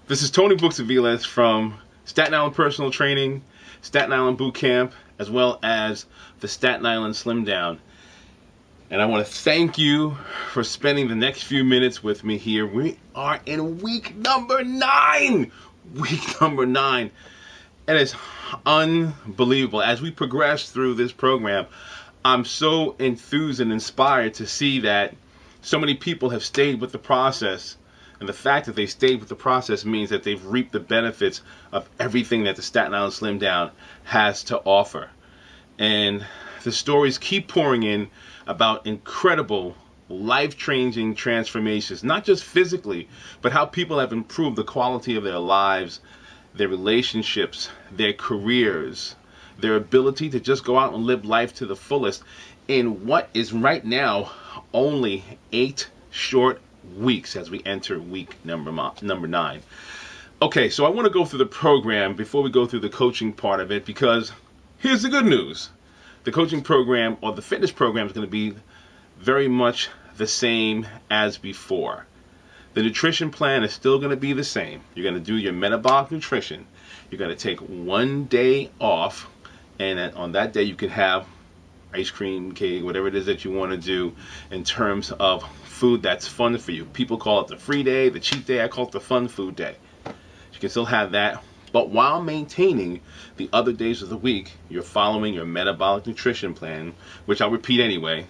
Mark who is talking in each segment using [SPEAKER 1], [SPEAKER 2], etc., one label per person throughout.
[SPEAKER 1] This is Tony Buxaviles from Staten Island Personal Training, Staten Island Boot Camp, as well as the Staten Island Slim Down. And I want to thank you for spending the next few minutes with me here. We are in week number 9. Week number 9. And it's unbelievable. As we progress through this program, I'm so enthused and inspired to see that so many people have stayed with the process. And the fact that they stayed with the process means that they've reaped the benefits of everything that the Staten Island Slim Down has to offer. And the stories keep pouring in about incredible, life-changing transformations, not just physically, but how people have improved the quality of their lives, their relationships, their careers, their ability to just go out and live life to the fullest in what is right now only 8 short weeks as we enter week number 9. Okay, so I want to go through the program before we go through the coaching part of it, because here's the good news. The coaching program or the fitness program is going to be very much the same as before. The nutrition plan is still going to be the same. You're going to do your metabolic nutrition. You're going to take 1 day off, and on that day you can have ice cream, cake, whatever it is that you want to do in terms of food that's fun for you. People call it the free day, the cheat day. I call it the fun food day. You can still have that, but while maintaining the other days of the week, you're following your metabolic nutrition plan, which I'll repeat anyway.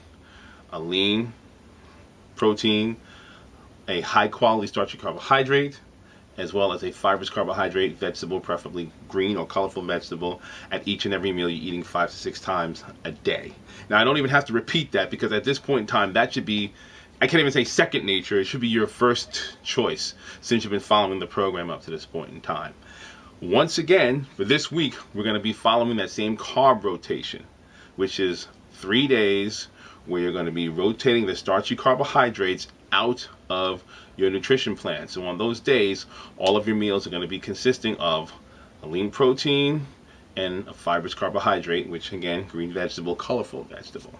[SPEAKER 1] A lean protein, a high quality starchy carbohydrate, as well as a fibrous carbohydrate vegetable, preferably green or colorful vegetable, at each and every meal you're eating 5 to 6 times a day. Now, I don't even have to repeat that, because at this point in time, that should be, I can't even say second nature, it should be your first choice since you've been following the program up to this point in time. Once again, for this week, we're going to be following that same carb rotation, which is 3 days where you're going to be rotating the starchy carbohydrates out of your nutrition plan. So on those days, all of your meals are going to be consisting of a lean protein and a fibrous carbohydrate, which again, green vegetable, colorful vegetable.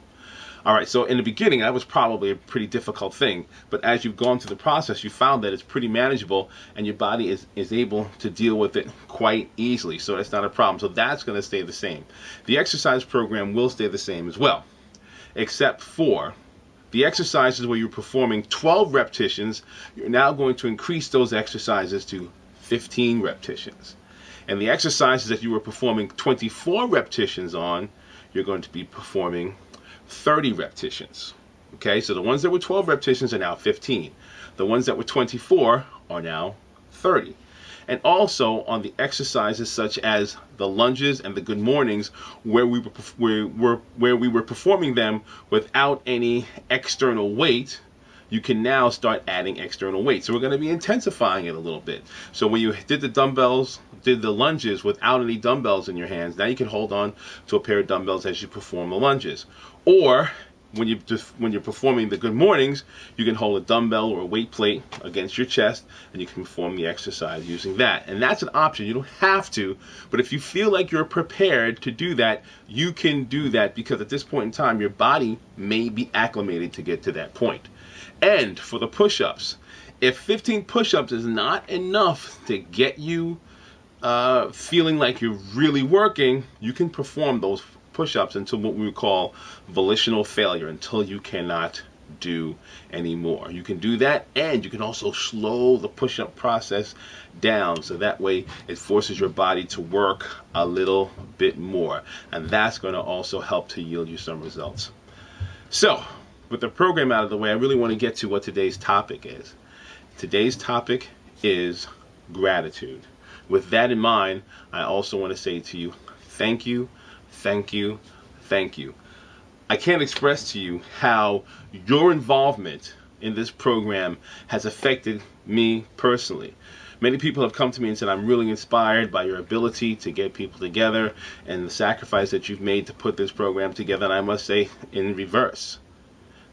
[SPEAKER 1] All right, so in the beginning, that was probably a pretty difficult thing, but as you've gone through the process, you found that it's pretty manageable, and your body is able to deal with it quite easily, so that's not a problem. So that's going to stay the same. The exercise program will stay the same as well, except for the exercises where you're performing 12 repetitions, you're now going to increase those exercises to 15 repetitions. And the exercises that you were performing 24 repetitions on, you're going to be performing 30 repetitions. Okay, so the ones that were 12 repetitions are now 15. The ones that were 24 are now 30. And also on the exercises such as the lunges and the good mornings, where we were performing them without any external weight, you can now start adding external weight. So we're going to be intensifying it a little bit. So when you did the lunges without any dumbbells in your hands, now you can hold on to a pair of dumbbells as you perform the lunges. Or when you're performing the good mornings, you can hold a dumbbell or a weight plate against your chest, and you can perform the exercise using that. And that's an option. You don't have to, but if you feel like you're prepared to do that, you can do that, because at this point in time, your body may be acclimated to get to that point. And for the push-ups, if 15 push-ups is not enough to get you feeling like you're really working, you can perform those push-ups until what we would call volitional failure, until you cannot do anymore. You can do that, and you can also slow the push-up process down, so that way it forces your body to work a little bit more, and that's going to also help to yield you some results. So with the program out of the way, I really want to get to what today's topic is. Today's topic is gratitude. With that in mind, I also want to say to you, thank you, thank you, thank you. I can't express to you how your involvement in this program has affected me personally. Many people have come to me and said, I'm really inspired by your ability to get people together and the sacrifice that you've made to put this program together. And I must say, in reverse,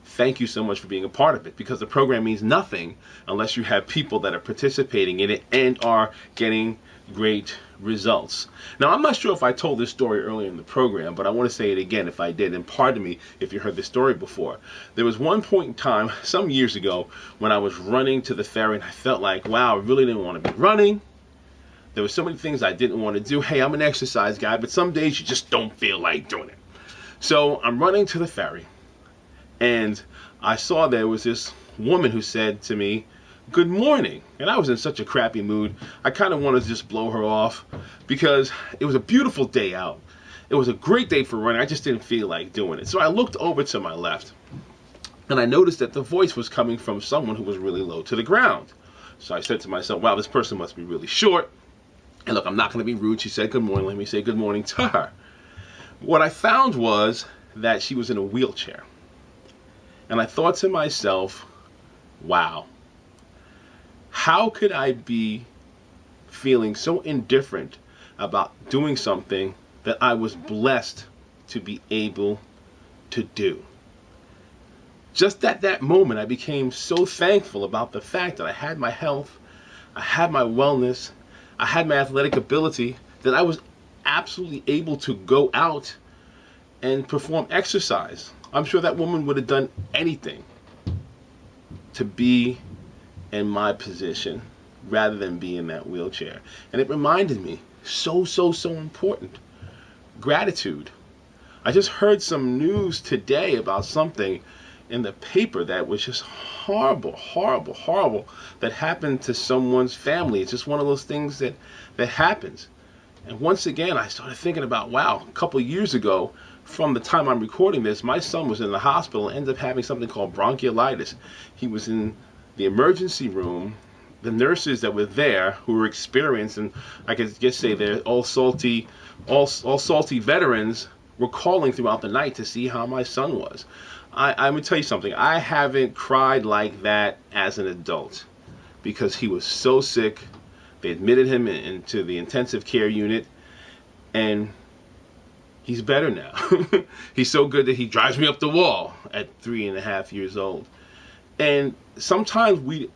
[SPEAKER 1] thank you so much for being a part of it, because the program means nothing unless you have people that are participating in it and are getting great results. Now, I'm not sure if I told this story earlier in the program, but I want to say it again if I did, and pardon me if you heard this story before. There was one point in time, some years ago, when I was running to the ferry and I felt like, wow, I really didn't want to be running. There were so many things I didn't want to do. Hey, I'm an exercise guy, but some days you just don't feel like doing it. So I'm running to the ferry, and I saw there was this woman who said to me, "Good morning." And I was in such a crappy mood. I kind of wanted to just blow her off because it was a beautiful day out. It was a great day for running. I just didn't feel like doing it. So I looked over to my left, and I noticed that the voice was coming from someone who was really low to the ground. So I said to myself, wow, this person must be really short. And look, I'm not going to be rude. She said good morning. Let me say good morning to her. What I found was that she was in a wheelchair. And I thought to myself, wow, how could I be feeling so indifferent about doing something that I was blessed to be able to do? Just at that moment, I became so thankful about the fact that I had my health, I had my wellness, I had my athletic ability, that I was absolutely able to go out and perform exercise. I'm sure that woman would have done anything to be in my position rather than be in that wheelchair. And it reminded me, so important, gratitude. I just heard some news today about something in the paper that was just horrible that happened to someone's family. It's just one of those things that happens. And once again, I started thinking about, wow, a couple years ago, from the time I'm recording this, my son was in the hospital and ended up having something called bronchiolitis. He was in the emergency room. The nurses that were there, who were experienced, and I could just say they're all salty veterans, were calling throughout the night to see how my son was. I'm going to tell you something. I haven't cried like that as an adult because he was so sick. They admitted him into the intensive care unit, and he's better now. He's so good that he drives me up the wall at 3.5 years old. And sometimes we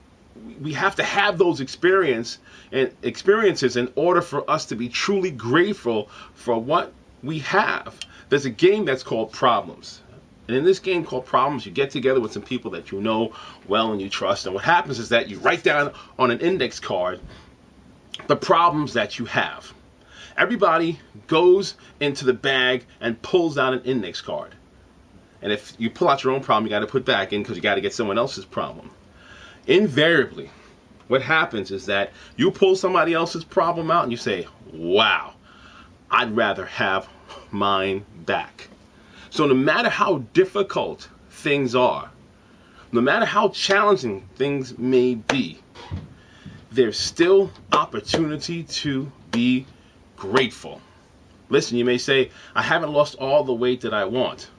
[SPEAKER 1] have to have those experiences in order for us to be truly grateful for what we have. There's a game that's called Problems. And in this game called Problems, you get together with some people that you know well and you trust. And what happens is that you write down on an index card the problems that you have. Everybody goes into the bag and pulls out an index card. And if you pull out your own problem, you got to put back in because you got to get someone else's problem. Invariably, what happens is that you pull somebody else's problem out and you say, wow, I'd rather have mine back. So no matter how difficult things are, no matter how challenging things may be, there's still opportunity to be grateful. Listen, you may say, I haven't lost all the weight that I want.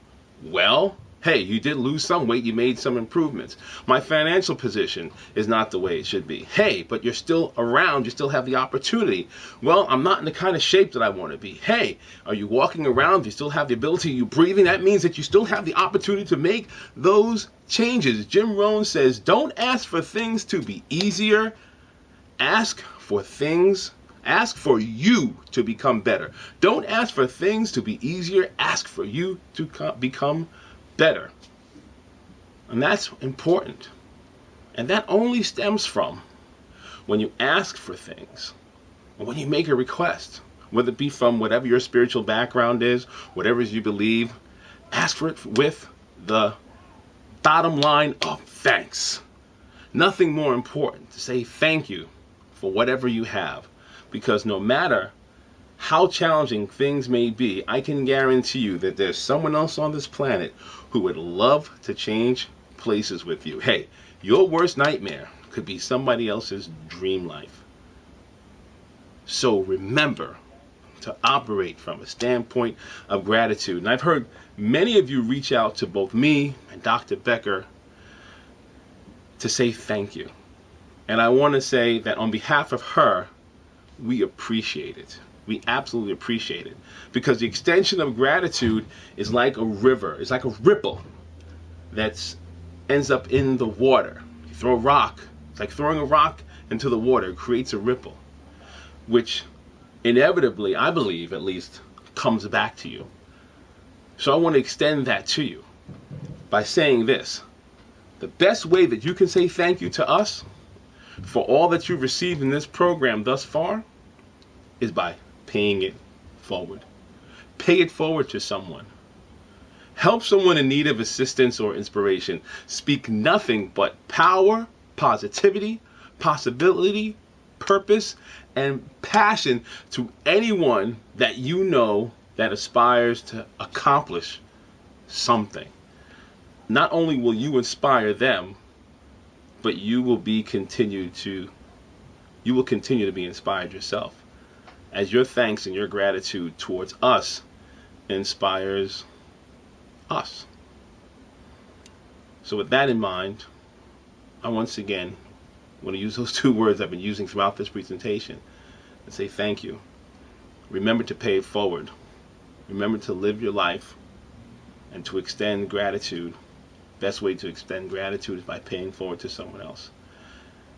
[SPEAKER 1] Well, hey, you did lose some weight, you made some improvements. My financial position is not the way it should be. Hey, but you're still around, you still have the opportunity. Well, I'm not in the kind of shape that I want to be. Hey, are you walking around? Do you still have the ability? Are you breathing? That means that you still have the opportunity to make those changes. Jim Rohn says, don't ask for things to be easier. Ask for you to become better. Don't ask for things to be easier. Ask for you to become better. And that's important. And that only stems from when you ask for things, or when you make a request, whether it be from whatever your spiritual background is, whatever you believe, ask for it with the bottom line of thanks. Nothing more important to say thank you for whatever you have. Because no matter how challenging things may be, I can guarantee you that there's someone else on this planet who would love to change places with you. Hey, your worst nightmare could be somebody else's dream life. So remember to operate from a standpoint of gratitude. And I've heard many of you reach out to both me and Dr. Becker to say thank you. And I want to say that on behalf of her, we appreciate it. We absolutely appreciate it. Because the extension of gratitude is like a river. It's like a ripple that ends up in the water. You throw a rock, it's like throwing a rock into the water. It creates a ripple, which inevitably, I believe at least, comes back to you. So I want to extend that to you by saying this. The best way that you can say thank you to us for all that you've received in this program thus far is by paying it forward. Pay it forward to someone. Help someone in need of assistance or inspiration. Speak nothing but power, positivity, possibility, purpose, and passion to anyone that you know that aspires to accomplish something. Not only will you inspire them, but you will continue to be inspired yourself, as your thanks and your gratitude towards us inspires us. So with that in mind, I once again want to use those two words I've been using throughout this presentation and say thank you. Remember to pay it forward. Remember to live your life and to extend gratitude. Best way to extend gratitude is by paying forward to someone else.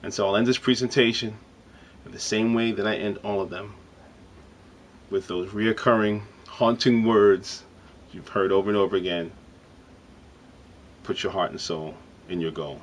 [SPEAKER 1] And so I'll end this presentation in the same way that I end all of them, with those reoccurring, haunting words you've heard over and over again. Put your heart and soul in your goal.